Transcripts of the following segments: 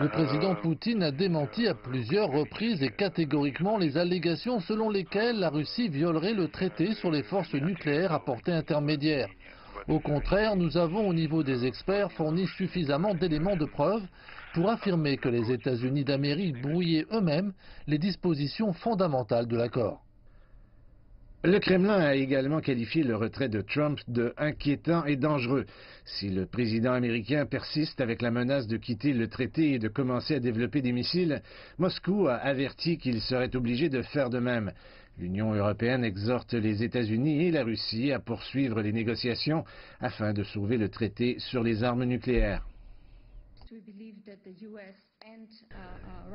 Le président Poutine a démenti à plusieurs reprises et catégoriquement les allégations selon lesquelles la Russie violerait le traité sur les forces nucléaires à portée intermédiaire. Au contraire, nous avons au niveau des experts fourni suffisamment d'éléments de preuve pour affirmer que les États-Unis d'Amérique brouillaient eux-mêmes les dispositions fondamentales de l'accord. Le Kremlin a également qualifié le retrait de Trump de inquiétant et dangereux. Si le président américain persiste avec la menace de quitter le traité et de commencer à développer des missiles, Moscou a averti qu'il serait obligé de faire de même. L'Union européenne exhorte les États-Unis et la Russie à poursuivre les négociations afin de sauver le traité sur les armes nucléaires.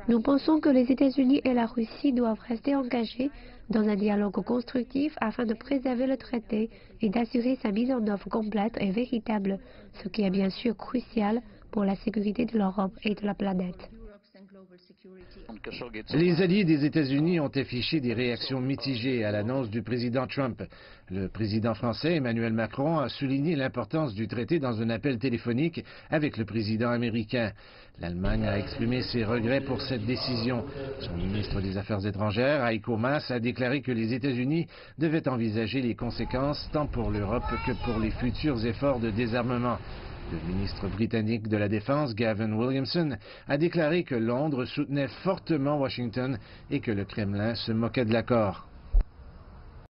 Nous pensons que les États-Unis et la Russie doivent rester engagés dans un dialogue constructif afin de préserver le traité et d'assurer sa mise en œuvre complète et véritable, ce qui est bien sûr crucial pour la sécurité de l'Europe et de la planète. Les alliés des États-Unis ont affiché des réactions mitigées à l'annonce du président Trump. Le président français Emmanuel Macron a souligné l'importance du traité dans un appel téléphonique avec le président américain. L'Allemagne a exprimé ses regrets pour cette décision. Son ministre des Affaires étrangères, Heiko Maas, a déclaré que les États-Unis devaient envisager les conséquences tant pour l'Europe que pour les futurs efforts de désarmement. Le ministre britannique de la Défense, Gavin Williamson, a déclaré que Londres soutenait fortement Washington et que le Kremlin se moquait de l'accord.